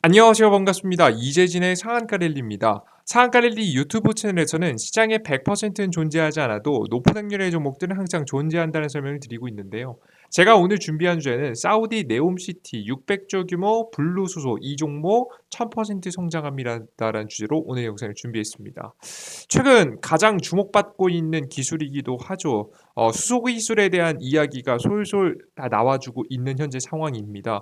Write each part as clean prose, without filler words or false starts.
안녕하세요. 반갑습니다. 이재진의 상한가 랠리입니다. 상한가 랠리 유튜브 채널에서는 시장에 100%는 존재하지 않아도 높은 확률의 종목들은 항상 존재한다는 설명을 드리고 있는데요. 제가 오늘 준비한 주제는 사우디 네옴시티 600조 규모 블루 수소 이 종목 1000% 성장합니다라는 주제로 오늘 영상을 준비했습니다. 최근 가장 주목받고 있는 기술이기도 하죠. 수소 기술에 대한 이야기가 솔솔 다 나와주고 있는 현재 상황입니다.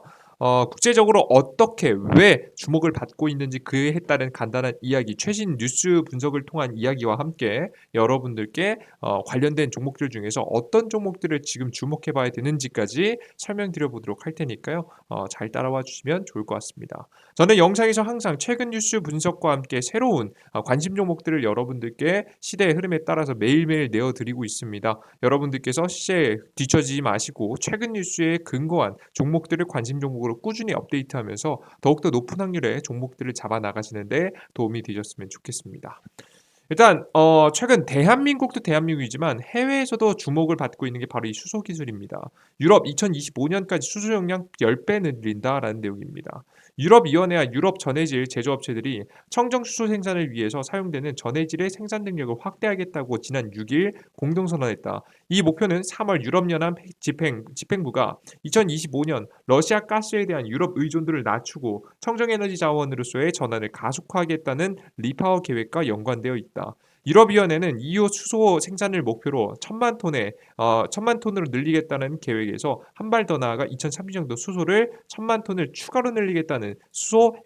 국제적으로 어떻게 왜 주목을 받고 있는지 그에 따른 간단한 이야기, 최신 뉴스 분석을 통한 이야기와 함께 여러분들께 관련된 종목들 중에서 어떤 종목들을 지금 주목해 봐야 되는지까지 설명드려 보도록 할 테니까요. 잘 따라와 주시면 좋을 것 같습니다. 저는 영상에서 항상 최근 뉴스 분석과 함께 새로운 관심 종목들을 여러분들께 시대의 흐름에 따라서 매일매일 내어드리고 있습니다. 여러분들께서 시세에 뒤처지지 마시고 최근 뉴스에 근거한 종목들을 관심 종목으로 꾸준히 업데이트하면서 더욱더 높은 확률의 종목들을 잡아 나가시는데 도움이 되셨으면 좋겠습니다. 일단 최근 대한민국도 대한민국이지만 해외에서도 주목을 받고 있는 게 바로 이 수소 기술입니다. 유럽 2025년까지 수소 용량 10배 늘린다라는 내용입니다. 유럽위원회와 유럽 전해질 제조업체들이 청정 수소 생산을 위해서 사용되는 전해질의 생산 능력을 확대하겠다고 지난 6일 공동선언했다. 이 목표는 3월 유럽연합 집행부가 2025년 러시아 가스에 대한 유럽 의존도를 낮추고 청정에너지 자원으로서의 전환을 가속화하겠다는 리파워 계획과 연관되어 있다. 유럽위원회는 EU 수소 생산을 목표로 1,000만 톤으로 늘리겠다는 계획에서 한 발 더 나아가 2030년도 수소를 1,000만 톤을 추가로 늘리겠다는 수소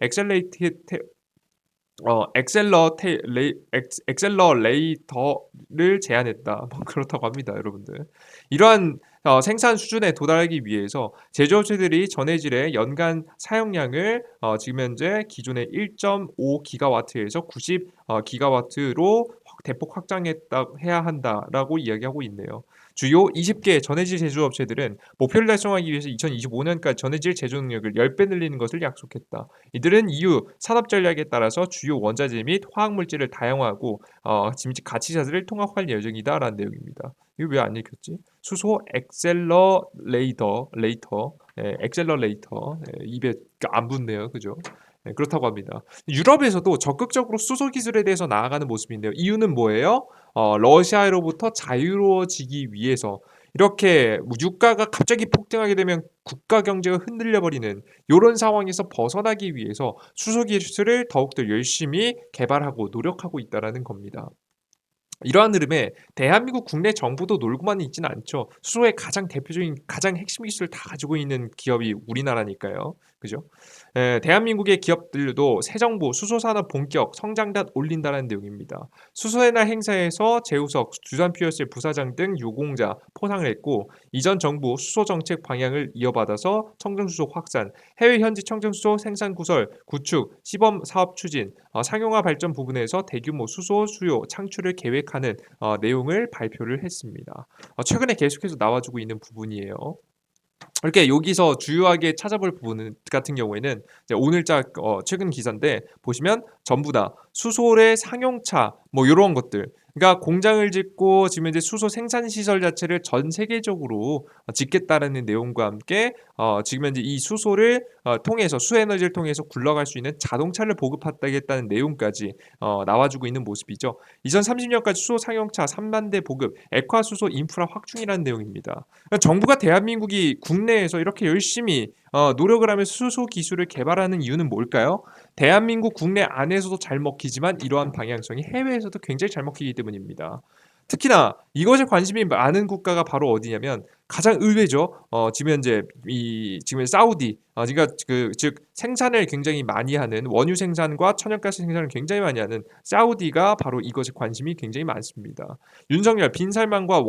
엑셀러레이터를 제안했다. 뭐 그렇다고 합니다, 여러분들. 이러한 생산 수준에 도달하기 위해서 제조업체들이 전해질의 연간 사용량을 지금 현재 기존의 1.5 기가와트에서 90 기가와트로 대폭 확장했다 해야 한다라고 이야기하고 있네요. 주요 20개 전해질 제조업체들은 목표를 달성하기 위해서 2025년까지 전해질 제조 능력을 10배 늘리는 것을 약속했다. 이들은 EU 산업 전략에 따라서 주요 원자재 및 화학 물질을 다양화하고 가치자들을 통합할 예정이다라는 내용입니다. 이거 왜 안 읽혔지? 수소 엑셀러레이터, 입에 안 붙네요, 그죠? 네, 그렇다고 합니다. 유럽에서도 적극적으로 수소 기술에 대해서 나아가는 모습인데요. 이유는 뭐예요? 러시아로부터 자유로워지기 위해서 이렇게 유가가 갑자기 폭등하게 되면 국가 경제가 흔들려 버리는 이런 상황에서 벗어나기 위해서 수소 기술을 더욱더 열심히 개발하고 노력하고 있다라는 겁니다. 이러한 흐름에 대한민국 국내 정부도 놀고만 있지는 않죠. 수소의 가장 대표적인 가장 핵심 기술을 다 가지고 있는 기업이 우리나라니까요. 그죠? 대한민국의 기업들도 새 정부 수소 산업 본격 성장단 올린다는 내용입니다. 수소의 날 행사에서 재우석, 두산 퓨어스 부사장 등 유공자 포상을 했고 이전 정부 수소 정책 방향을 이어받아서 청정수소 확산, 해외 현지 청정수소 생산 구설, 구축, 시범 사업 추진, 상용화 발전 부분에서 대규모 수소 수요 창출을 계획하는 내용을 발표를 했습니다. 최근에 계속해서 나와주고 있는 부분이에요. 이렇게 여기서 주요하게 찾아볼 부분 같은 경우에는 이제 오늘자 최근 기사인데 보시면 전부 다 수소의 상용차 뭐 이런 것들. 그러니까 공장을 짓고 지금 이제 수소 생산 시설 자체를 전 세계적으로 짓겠다라는 내용과 함께 지금 현재 이 수소를 통해서 수에너지를 통해서 굴러갈 수 있는 자동차를 보급하겠다는 내용까지 나와주고 있는 모습이죠. 2030년까지 수소 상용차 3만 대 보급, 액화 수소 인프라 확충이라는 내용입니다. 그러니까 정부가 대한민국이 국내에서 이렇게 열심히 노력을 하면서 수소 기술을 개발하는 이유는 뭘까요? 대한민국 국내 안에서도 잘 먹히지만 이러한 방향성이 해외에서도 굉장히 잘 먹히기 때문입니다. 특히나 이것에 관심이 많은 국가가 바로 어디냐면 가장 의외죠. 지금 현재 지금 사우디, 그러니까 즉 생산을 굉장히 많이 하는 원유 생산과 천연가스 생산을 굉장히 많이 하는 사우디가 바로 이것에 관심이 굉장히 많습니다. 윤석열 빈살만과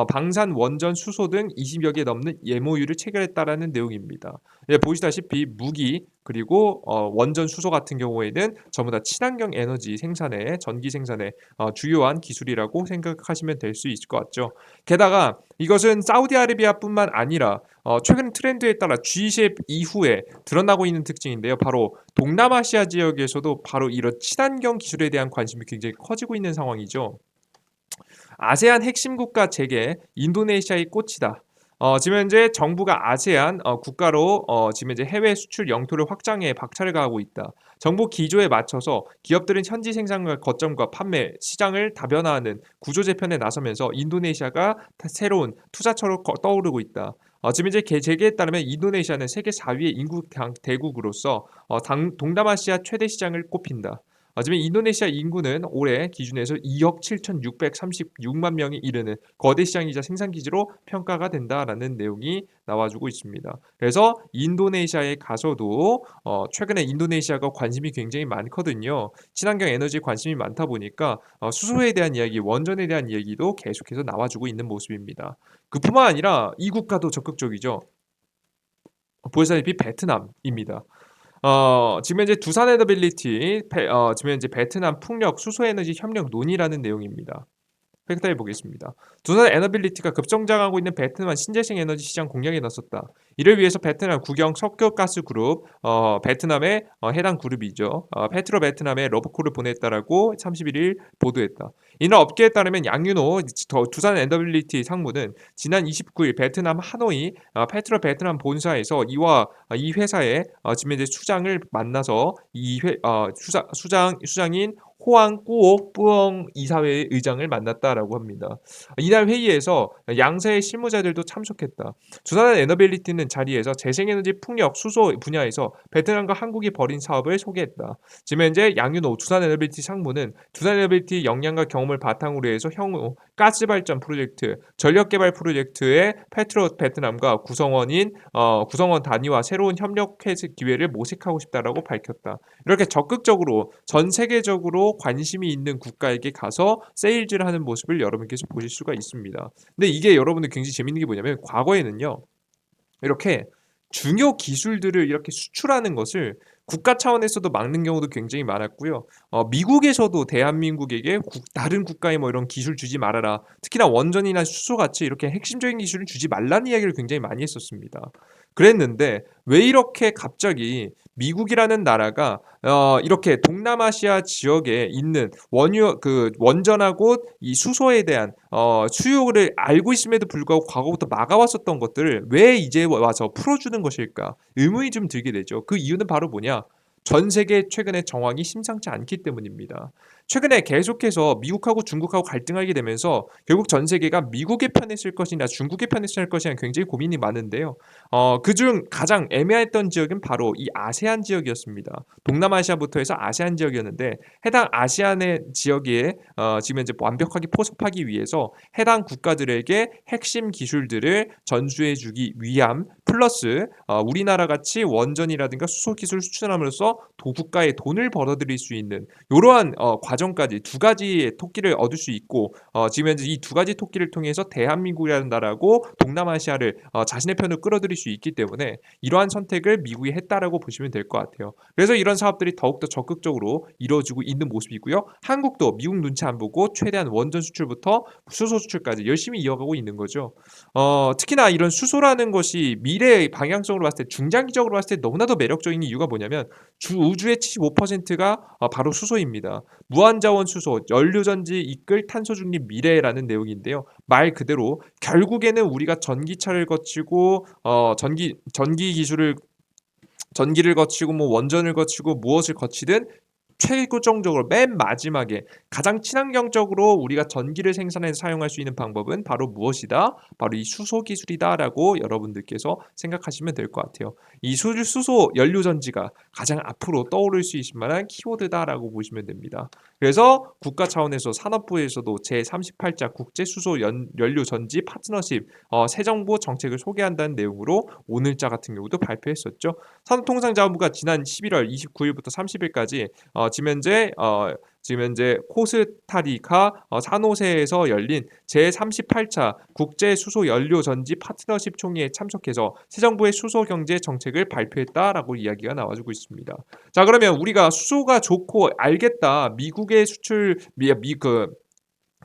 방산 원전 수소 등 20여 개 넘는 MOU를 체결했다라는 내용입니다. 예, 보시다시피 무기 그리고 원전 수소 같은 경우에는 전부 다 친환경 에너지 생산에 전기 생산에 주요한 기술이라고 생각하시면 될 수 있을 것 같죠. 게다가 이것은 사우디아라비아뿐만 아니라 최근 트렌드에 따라 G10 이후에 드러나고 있는 특징인데요. 바로 동남아시아 지역에서도 바로 이런 친환경 기술에 대한 관심이 굉장히 커지고 있는 상황이죠. 아세안 핵심 국가 재개, 인도네시아의 꽃이다. 지금 현재 정부가 아세안 국가로 지금 현재 해외 수출 영토를 확장해 박차를 가하고 있다. 정부 기조에 맞춰서 기업들은 현지 생산과 거점과 판매, 시장을 다변화하는 구조 재편에 나서면서 인도네시아가 새로운 투자처로 떠오르고 있다. 지금 이제 재계에 따르면 인도네시아는 세계 4위의 인구 대국으로서 동남아시아 최대 시장을 꼽힌다. 지금 인도네시아 인구는 올해 기준에서 2억 7,636만 명이 이르는 거대 시장이자 생산 기지로 평가가 된다라는 내용이 나와주고 있습니다. 그래서 인도네시아에 가서도 최근에 인도네시아가 관심이 굉장히 많거든요. 친환경 에너지에 관심이 많다 보니까 수소에 대한 이야기, 원전에 대한 이야기도 계속해서 나와주고 있는 모습입니다. 그뿐만 아니라 이 국가도 적극적이죠. 보시다시피 베트남입니다. 지금 현재 두산 에너빌리티, 지금 현재 베트남 풍력 수소에너지 협력 논의라는 내용입니다. 팩트에 보겠습니다. 두산 에너빌리티가 급성장하고 있는 베트남 신재생 에너지 시장 공략에 나섰다. 이를 위해서 베트남 국영 석유가스 그룹, 베트남의 해당 그룹이죠. 페트로 베트남에 러브콜을 보냈다라고 31일 보도했다. 이날 업계에 따르면 양윤호 두산 에너빌리티 상무는 지난 29일 베트남 하노이 페트로 베트남 본사에서 이 회사의 지금 현재 수장을 만나서 수장인 호ang 꾸오 뿌엉 이사회 의장을 만났다라고 합니다. 이날 회의에서 양사의 실무자들도 참석했다. 두산 에너빌리티는 자리에서 재생에너지 풍력 수소 분야에서 베트남과 한국이 벌인 사업을 소개했다. 지금 현재 양윤호 두산 에너빌리티 상무는 두산 에너빌리티 역량과 경험을 바탕으로 해서 향후 가스 발전 프로젝트, 전력 개발 프로젝트의 페트로 베트남과 구성원 단위와 새로운 협력 기회를 모색하고 싶다라고 밝혔다. 이렇게 적극적으로 전 세계적으로 관심이 있는 국가에게 가서 세일즈를 하는 모습을 여러분께서 보실 수가 있습니다. 근데 이게 여러분들 굉장히 재밌는 게 뭐냐면 과거에는요. 이렇게 중요 기술들을 이렇게 수출하는 것을 국가 차원에서도 막는 경우도 굉장히 많았고요. 미국에서도 대한민국에게 다른 국가에 뭐 이런 기술 주지 말아라. 특히나 원전이나 수소 같이 이렇게 핵심적인 기술을 주지 말라는 이야기를 굉장히 많이 했었습니다. 그랬는데 왜 이렇게 갑자기 미국이라는 나라가 이렇게 동남아시아 지역에 있는 원전하고 이 수소에 대한 수요를 알고 있음에도 불구하고 과거부터 막아왔었던 것들을 왜 이제 와서 풀어주는 것일까 의문이 좀 들게 되죠. 그 이유는 바로 뭐냐? 전 세계 최근의 정황이 심상치 않기 때문입니다. 최근에 계속해서 미국하고 중국하고 갈등하게 되면서 결국 전 세계가 미국의 편에 쓸 것이냐 중국의 편에 쓸 것이냐 굉장히 고민이 많은데요. 그중 가장 애매했던 지역은 바로 이 아세안 지역이었습니다. 동남아시아부터 해서 아세안 지역이었는데 해당 아세안의 지역에 지금 이제 완벽하게 포섭하기 위해서 해당 국가들에게 핵심 기술들을 전수해주기 위함 플러스 우리나라 같이 원전이라든가 수소 기술 수출함으로써 도국가에 돈을 벌어들일 수 있는 이러한 과정까지 두 가지의 토끼를 얻을 수 있고 지금 현재 이 두 가지 토끼를 통해서 대한민국이라는 나라고 동남아시아를 자신의 편으로 끌어들일 수 있기 때문에 이러한 선택을 미국이 했다라고 보시면 될 것 같아요. 그래서 이런 사업들이 더욱더 적극적으로 이루어지고 있는 모습이고요. 한국도 미국 눈치 안 보고 최대한 원전 수출부터 수소 수출까지 열심히 이어가고 있는 거죠. 특히나 이런 수소라는 것이 미래의 방향성으로 봤을 때 중장기적으로 봤을 때 너무나도 매력적인 이유가 뭐냐면 우주의 75%가 바로 수소입니다. 무한자원 수소, 연료전지 이끌 탄소 중립 미래라는 내용인데요. 말 그대로 결국에는 우리가 전기차를 거치고 전기를 거치고 뭐 원전을 거치고 무엇을 거치든 최고정적으로 맨 마지막에 가장 친환경적으로 우리가 전기를 생산해서 사용할 수 있는 방법은 바로 무엇이다? 바로 이 수소 기술이다라고 여러분들께서 생각하시면 될 것 같아요. 이 수소 연료 전지가 가장 앞으로 떠오를 수 있을 만한 키워드다라고 보시면 됩니다. 그래서 국가 차원에서 산업부에서도 제38자 국제 수소 연료 전지 파트너십 새 정부 정책을 소개한다는 내용으로 오늘자 같은 경우도 발표했었죠. 산업통상자원부가 지난 11월 29일부터 30일까지 지금 현재 코스타리카 산호세에서 열린 제38차 국제 수소 연료 전지 파트너십 총회에 참석해서 새 정부의 수소 경제 정책을 발표했다라고 이야기가 나와주고 있습니다. 자, 그러면 우리가 수소가 좋고 알겠다. 미국의 수출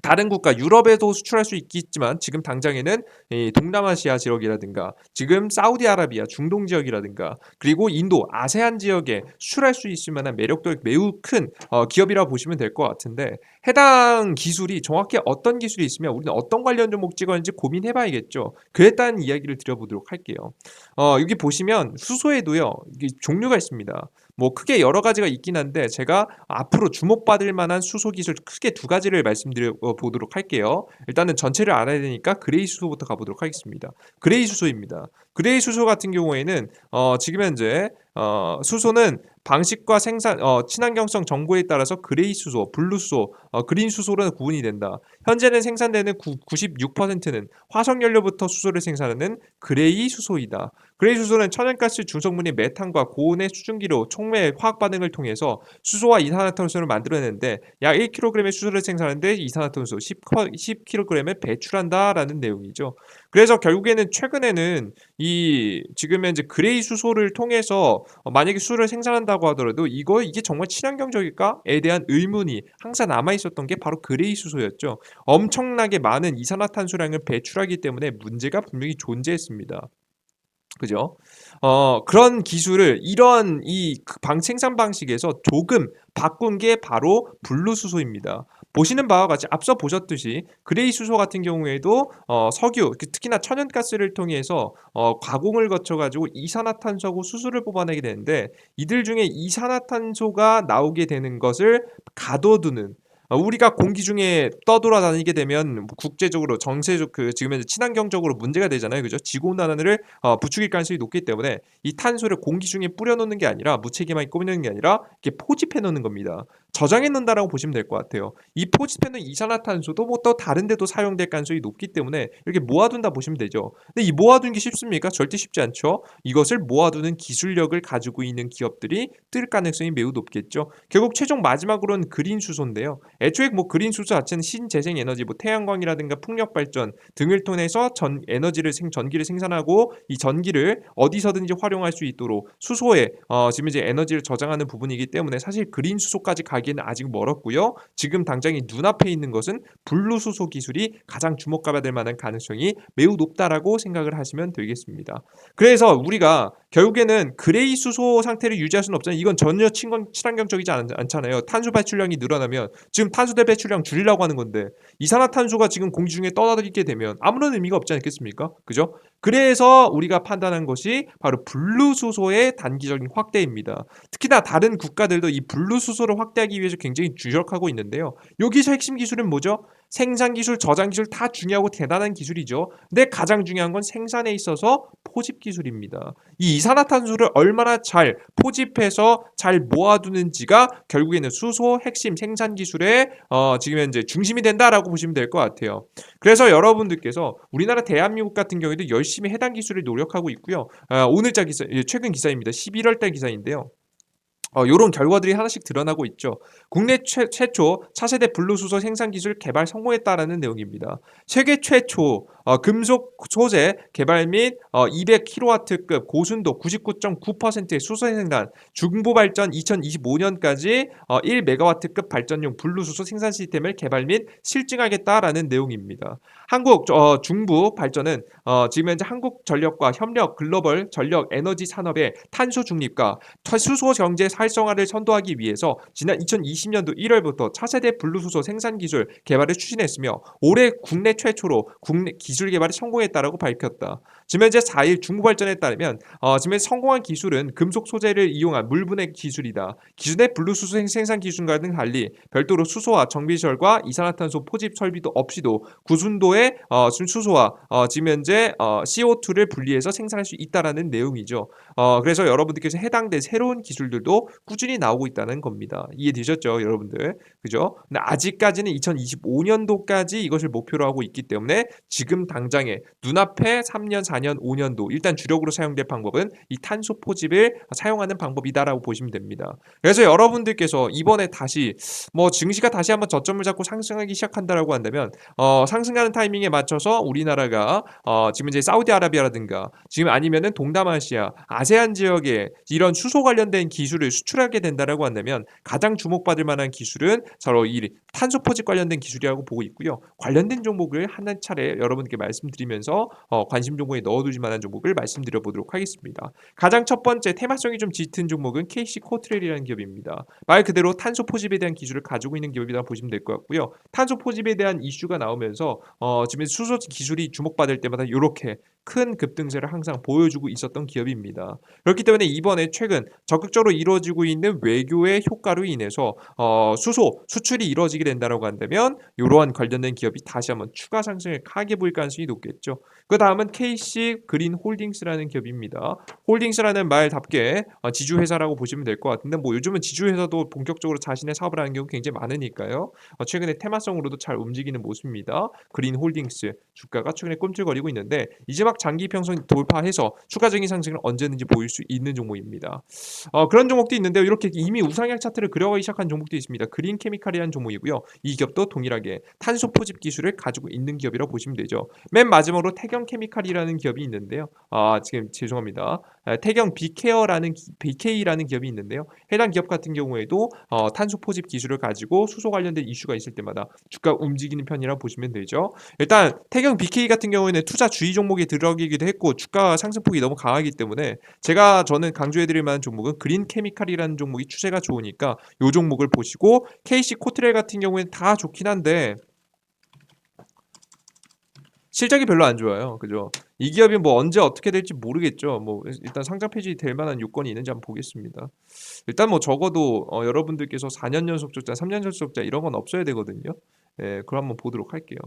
다른 국가 유럽에도 수출할 수 있겠지만 지금 당장에는 이 동남아시아 지역이라든가 지금 사우디아라비아 중동 지역이라든가 그리고 인도 아세안 지역에 수출할 수 있을 만한 매력도 매우 큰 기업이라고 보시면 될 것 같은데 해당 기술이 정확히 어떤 기술이 있으면 우리는 어떤 관련 종목 찍었는지 고민해 봐야겠죠. 그에 따른 이야기를 드려보도록 할게요. 여기 보시면 수소에도요. 이게 종류가 있습니다. 뭐 크게 여러 가지가 있긴 한데 제가 앞으로 주목받을 만한 수소 기술 크게 두 가지를 말씀드려 보도록 할게요. 일단은 전체를 알아야 되니까 그레이 수소부터 가보도록 하겠습니다. 그레이 수소입니다. 그레이 수소 같은 경우에는 지금 현재 수소는 방식과 생산 친환경성 정보에 따라서 그레이 수소, 블루 수소, 그린 수소로 구분이 된다. 현재는 생산되는 96%는 화석 연료부터 수소를 생산하는 그레이 수소이다. 그레이 수소는 천연가스 중성분인 메탄과 고온의 수증기로 촉매 화학 반응을 통해서 수소와 이산화탄소를 만들어내는데 약 1kg의 수소를 생산하는데 이산화탄소 10kg을 배출한다라는 내용이죠. 그래서 결국에는 최근에는 이 지금 현재 그레이 수소를 통해서 만약에 수소를 생산한다고 하더라도 이게 정말 친환경적일까에 대한 의문이 항상 남아 있었던 게 바로 그레이 수소였죠. 엄청나게 많은 이산화탄소량을 배출하기 때문에 문제가 분명히 존재했습니다. 그죠? 그런 기술을 이런 생산 방식에서 조금 바꾼 게 바로 블루 수소입니다. 보시는 바와 같이 앞서 보셨듯이 그레이 수소 같은 경우에도 석유, 특히나 천연가스를 통해서 가공을 거쳐 가지고 이산화탄소하고 수소를 뽑아내게 되는데 이들 중에 이산화탄소가 나오게 되는 것을 가둬두는 우리가 공기 중에 떠돌아다니게 되면 국제적으로 정세적 지금 현재 친환경적으로 문제가 되잖아요. 그죠? 지구 온난화를 부추길 가능성이 높기 때문에 이 탄소를 공기 중에 뿌려 놓는 게 아니라 무책임하게 꾸미는 게 아니라 이렇게 포집해 놓는 겁니다. 저장해 놓는다라고 보시면 될 것 같아요. 이 포집해 놓은 이산화탄소도 뭐 또 다른 데도 사용될 가능성이 높기 때문에 이렇게 모아둔다 보시면 되죠. 근데 이 모아둔 게 쉽습니까? 절대 쉽지 않죠. 이것을 모아두는 기술력을 가지고 있는 기업들이 뜰 가능성이 매우 높겠죠. 결국 최종 마지막으로는 그린 수소인데요. 애초에 뭐 그린 수소 자체는 신재생 에너지, 뭐 태양광이라든가 풍력 발전 등을 통해서 전기를 생산하고 이 전기를 어디서든지 활용할 수 있도록 수소에 지금 이제 에너지를 저장하는 부분이기 때문에 사실 그린 수소까지 가기에는 아직 멀었고요. 지금 당장이 눈앞에 있는 것은 블루 수소 기술이 가장 주목받아야 될 만한 가능성이 매우 높다라고 생각을 하시면 되겠습니다. 그래서 우리가 결국에는 그레이 수소 상태를 유지할 수는 없잖아요. 이건 전혀 친환경적이지 않잖아요. 탄소 배출량이 늘어나면 지금 탄소 대 배출량 줄이려고 하는 건데 이산화탄소가 지금 공기 중에 떠나들게 되면 아무런 의미가 없지 않겠습니까? 그죠? 그래서 우리가 판단한 것이 바로 블루 수소의 단기적인 확대입니다. 특히나 다른 국가들도 이 블루 수소를 확대하기 위해서 굉장히 주력하고 있는데요. 여기서 핵심 기술은 뭐죠? 생산 기술, 저장 기술 다 중요하고 대단한 기술이죠. 근데 가장 중요한 건 생산에 있어서 포집 기술입니다. 이 이산화탄소를 얼마나 잘 포집해서 잘 모아두는지가 결국에는 수소 핵심 생산 기술의 지금 현재 중심이 된다라고 보시면 될 것 같아요. 그래서 여러분들께서 우리나라 대한민국 같은 경우에도 열심히 해당 기술을 노력하고 있고요. 오늘자 기사, 최근 기사입니다. 11월 달 기사인데요. 요런 결과들이 하나씩 드러나고 있죠. 국내 최초 차세대 블루수소 생산 기술 개발 성공했다라는 내용입니다. 세계 최초 금속 소재 개발 및 200kW급 고순도 99.9%의 수소 생산 중부 발전 2025년까지 1메가와트급 발전용 블루수소 생산 시스템을 개발 및 실증하겠다라는 내용입니다. 한국 중부 발전은 지금 현재 한국전력과 협력 글로벌 전력 에너지 산업의 탄소 중립과 수소 경제 활성화를 선도하기 위해서 지난 2020년도 1월부터 차세대 블루수소 생산 기술 개발을 추진했으며 올해 국내 최초로 국내 기술 개발에 성공했다라고 밝혔다. 지금 현재 4일 중부 발전에 따르면 지금 현재 성공한 기술은 금속 소재를 이용한 물분해 기술이다. 기존의 블루수소 생산 기술과는 달리 별도로 수소와 정비시설과 이산화탄소 포집 설비도 없이도 구순도의 수소와 지금 현재 CO2를 분리해서 생산할 수 있다라는 내용이죠. 그래서 여러분들께서 해당된 새로운 기술들도 꾸준히 나오고 있다는 겁니다. 이해되셨죠, 여러분들? 그죠? 근데 아직까지는 2025년도까지 이것을 목표로 하고 있기 때문에 지금 당장에 눈앞에 3년, 4년, 5년도 일단 주력으로 사용될 방법은 이 탄소 포집을 사용하는 방법이다라고 보시면 됩니다. 그래서 여러분들께서 이번에 다시 뭐 증시가 다시 한번 저점을 잡고 상승하기 시작한다라고 한다면 상승하는 타이밍에 맞춰서 우리나라가 지금 이제 사우디아라비아라든가 지금 아니면은 동남아시아, 아세안 지역에 이런 수소 관련된 기술을 수출하게 된다라고 한다면 가장 주목받을 만한 기술은 바로 이 탄소 포집 관련된 기술이라고 보고 있고요. 관련된 종목을 한 차례 여러분께 말씀드리면서 관심 종목에 넣어두실 만한 종목을 말씀드려 보도록 하겠습니다. 가장 첫 번째 테마성이 좀 짙은 종목은 KC 코트렐이라는 기업입니다. 말 그대로 탄소 포집에 대한 기술을 가지고 있는 기업이라고 보시면 될 것 같고요. 탄소 포집에 대한 이슈가 나오면서 지금 수소 기술이 주목받을 때마다 이렇게 큰 급등세를 항상 보여주고 있었던 기업입니다. 그렇기 때문에 이번에 최근 적극적으로 이루어지고 있는 외교의 효과로 인해서 수소 수출이 이루어지게 된다고 한다면 이러한 관련된 기업이 다시 한번 추가 상승을 하게 보일 가능성이 높겠죠. 그 다음은 KC 그린 홀딩스라는 기업입니다. 홀딩스라는 말답게 지주 회사라고 보시면 될 것 같은데 뭐 요즘은 지주 회사도 본격적으로 자신의 사업을 하는 경우 굉장히 많으니까요. 최근에 테마성으로도 잘 움직이는 모습입니다. 그린 홀딩스 주가가 최근에 꿈틀거리고 있는데 이제 막 장기 평선 돌파해서 추가적인 상승을 언제든지 보일 수 있는 종목입니다. 그런 종목도 있는데요. 이렇게 이미 우상향 차트를 그려가기 시작한 종목도 있습니다. 그린 케미칼이라는 종목이고요. 이 기업도 동일하게 탄소 포집 기술을 가지고 있는 기업이라고 보시면 되죠. 맨 마지막으로 태경 케미칼이라는 기업이 있는데요. 지금 죄송합니다. 태경 비케어라는 BK라는 기업이 있는데요. 해당 기업 같은 경우에도 탄소 포집 기술을 가지고 수소 관련된 이슈가 있을 때마다 주가 움직이는 편이라고 보시면 되죠. 일단 태경 BK 같은 경우에는 투자 주의 종목에 들어가기도 했고 주가 상승폭이 너무 강하기 때문에 저는 강조해드릴 만한 종목은 그린 케미칼이라는 종목이 추세가 좋으니까 이 종목을 보시고 KC 코트렐 같은 경우에는 다 좋긴 한데 실적이 별로 안 좋아요. 그죠? 이 기업이 뭐 언제 어떻게 될지 모르겠죠. 뭐 일단 상장 폐지 될 만한 요건이 있는지 한번 보겠습니다. 일단 뭐 적어도 여러분들께서 4년 연속 적자, 3년 연속 적자 이런 건 없어야 되거든요. 예, 그럼 한번 보도록 할게요.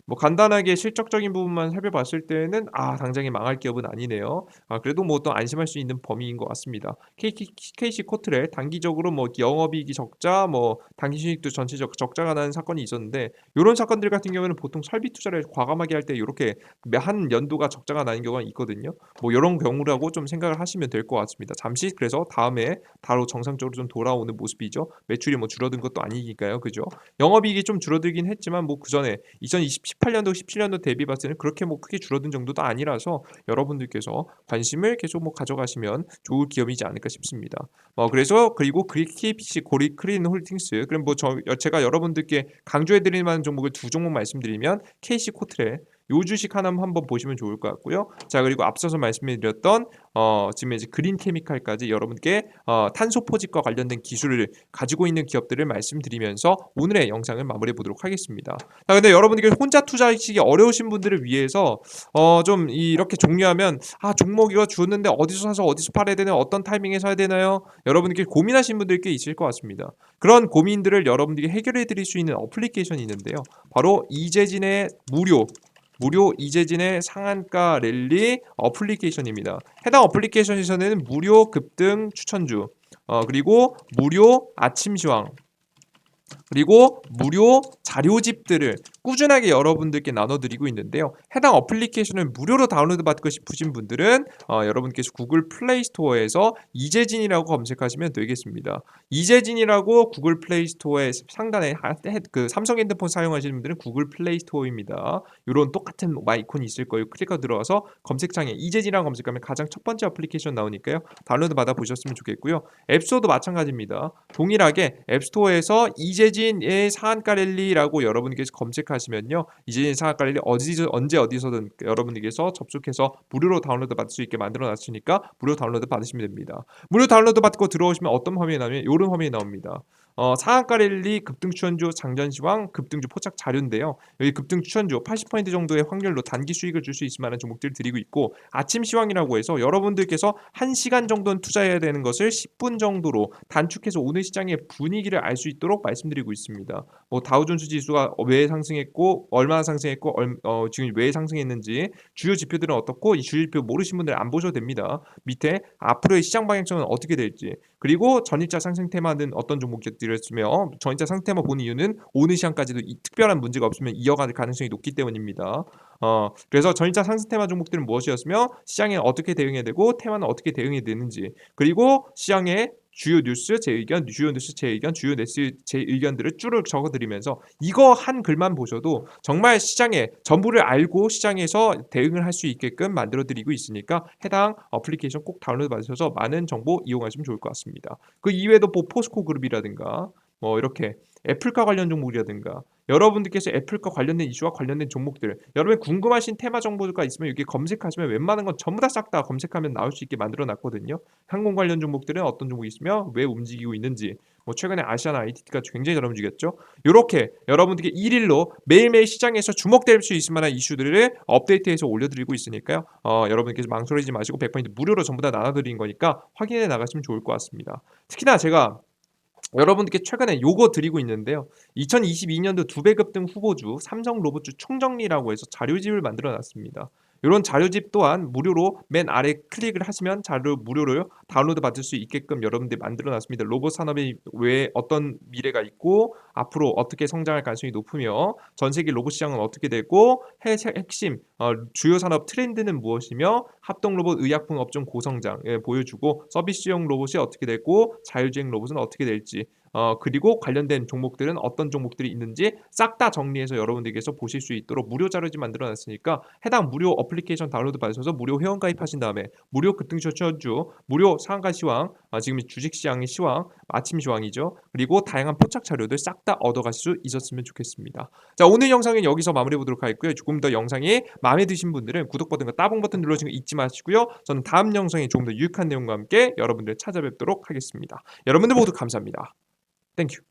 뭐 간단하게 실적적인 부분만 살펴봤을 때는 당장에 망할 기업은 아니네요. 그래도 뭐 또 안심할 수 있는 범위인 것 같습니다. KC 코트렐 단기적으로 뭐 영업이익이 적자, 뭐 당기 수익도 전체적 적자가 나는 사건이 있었는데 이런 사건들 같은 경우는 보통 설비 투자를 과감하게 할 때 이렇게 한 연도가 적자가 나는 경우가 있거든요. 뭐 이런 경우라고 좀 생각을 하시면 될 것 같습니다. 잠시 그래서 다음에 바로 정상적으로 좀 돌아오는 모습이죠. 매출이 뭐 줄어든 것도 아니니까요. 그죠? 영업이익이 좀 줄어들긴 했지만 뭐 그전에 2018년도 17년도 대비 봤을 때는 그렇게 뭐 크게 줄어든 정도도 아니라서 여러분들께서 관심을 계속 뭐 가져가시면 좋을 기업이지 않을까 싶습니다. 그래서 그리고 KPC 고리 크린 홀딩스 그럼 뭐 제가 여러분들께 강조해드릴 만한 종목을 두 종목 말씀드리면 KC 코트렐 요 주식 하나 한번 보시면 좋을 것 같고요. 자 그리고 앞서서 말씀드렸던 지금 이제 그린 케미칼까지 여러분께 탄소 포집과 관련된 기술을 가지고 있는 기업들을 말씀드리면서 오늘의 영상을 마무리해 보도록 하겠습니다. 자 근데 여러분들께 혼자 투자하시기 어려우신 분들을 위해서 좀 이렇게 종료하면 종목 이거 주었는데 어디서 사서 어디서 팔아야 되나요? 어떤 타이밍에 사야 되나요? 여러분들께 고민하신 분들 꽤 있을 것 같습니다. 그런 고민들을 여러분들이 해결해 드릴 수 있는 어플리케이션이 있는데요. 바로 이재진의 무료 이재진의 상한가 랠리 어플리케이션입니다. 해당 어플리케이션에서는 무료 급등 추천주, 그리고 무료 아침 시황, 그리고 무료 자료집들을 꾸준하게 여러분들께 나눠드리고 있는데요. 해당 어플리케이션을 무료로 다운로드 받고 싶으신 분들은 여러분께서 구글 플레이 스토어에서 이재진이라고 검색하시면 되겠습니다. 이재진이라고 구글 플레이 스토어의 상단에 그 삼성 핸드폰 사용하시는 분들은 구글 플레이 스토어입니다. 이런 똑같은 아이콘이 있을 거예요. 클릭하고 들어가서 검색창에 이재진이라고 검색하면 가장 첫 번째 어플리케이션 나오니까요. 다운로드 받아 보셨으면 좋겠고요. 앱스토어도 마찬가지입니다. 동일하게 앱스토어에서 이재진의 상한가 랠리라고 여러분께서 검색하시면요. 이재진 상한가 랠리 언제 어디서든 여러분께서 접속해서 무료로 다운로드 받을 수 있게 만들어 놨으니까 무료 다운로드 받으시면 됩니다. 무료 다운로드 받고 들어오시면 어떤 화면이 나오면 이런 화면이 나옵니다. 상한가 랠리 급등 추천주 장전 시황 급등주 포착 자료인데요. 여기 급등 추천주 80% 정도의 확률로 단기 수익을 줄 수 있을 만한 종목들을 드리고 있고 아침 시황이라고 해서 여러분들께서 1시간 정도는 투자해야 되는 것을 10분 정도로 단축해서 오늘 시장의 분위기를 알 수 있도록 말씀드리고 있습니다. 뭐 다우존스 지수가 왜 상승했고 얼마나 상승했고 지금 왜 상승했는지 주요 지표들은 어떻고 이 주요 지표 모르신 분들 안 보셔도 됩니다. 밑에 앞으로의 시장 방향성은 어떻게 될지 그리고 전일자 상승 테마는 어떤 종목들이었으며 전일자 상승 테마 보는 이유는 오늘 시장까지도 이 특별한 문제가 없으면 이어갈 가능성이 높기 때문입니다. 그래서 전일차 상승 테마 종목들은 무엇이었으며 시장에 어떻게 대응해야 되고 테마는 어떻게 대응해야 되는지 그리고 시장의 주요 뉴스 제 의견, 주요 뉴스 제 의견, 주요 뉴스 제 의견들을 쭉 적어드리면서 이거 한 글만 보셔도 정말 시장의 전부를 알고 시장에서 대응을 할 수 있게끔 만들어드리고 있으니까 해당 어플리케이션 꼭 다운로드 받으셔서 많은 정보 이용하시면 좋을 것 같습니다. 그 이외에도 뭐 포스코 그룹이라든가 뭐 이렇게 애플과 관련 종목이라든가 여러분들께서 애플과 관련된 이슈와 관련된 종목들 여러분 궁금하신 테마 정보가 있으면 여기 검색하시면 웬만한 건 전부 다 싹 다 검색하면 나올 수 있게 만들어 놨거든요. 항공 관련 종목들은 어떤 종목이 있으며 왜 움직이고 있는지 뭐 최근에 아시아나 ITT가 굉장히 잘 움직였죠. 요렇게 여러분들께 일일로 매일매일 시장에서 주목될 수 있을 만한 이슈들을 업데이트해서 올려드리고 있으니까요. 여러분께서 망설이지 마시고 100% 무료로 전부 다 나눠드린 거니까 확인해 나가시면 좋을 것 같습니다. 특히나 제가 여러분들께 최근에 요거 드리고 있는데요. 2022년도 두 배 급등 후보주 삼성 로봇주 총정리라고 해서 자료집을 만들어 놨습니다. 요런 자료집 또한 무료로 맨 아래 클릭을 하시면 자료 무료로 다운로드 받을 수 있게끔 여러분들이 만들어 놨습니다. 로봇 산업이 왜 어떤 미래가 있고 앞으로 어떻게 성장할 가능성이 높으며 전 세계 로봇 시장은 어떻게 되고 핵심 주요 산업 트렌드는 무엇이며 합동 로봇 의약품 업종 고성장 보여주고 서비스용 로봇이 어떻게 되고 자율주행 로봇은 어떻게 될지 그리고 관련된 종목들은 어떤 종목들이 있는지 싹 다 정리해서 여러분들께서 보실 수 있도록 무료 자료집 만들어 놨으니까 해당 무료 어플리케이션 다운로드 받으셔서 무료 회원 가입하신 다음에 무료 급등주주 무료 상한가 시황 지금 주식시장의 시황 아침 시황이죠. 그리고 다양한 포착 자료들 싹 다 얻어갈 수 있었으면 좋겠습니다. 자 오늘 영상은 여기서 마무리해 보도록 하겠고요. 조금 더 영상이 마음에 드신 분들은 구독 버튼과 따봉 버튼 눌러주는 거 잊지 마시고요. 저는 다음 영상에 조금 더 유익한 내용과 함께 여러분들 찾아뵙도록 하겠습니다. 여러분들 모두 감사합니다. 땡큐.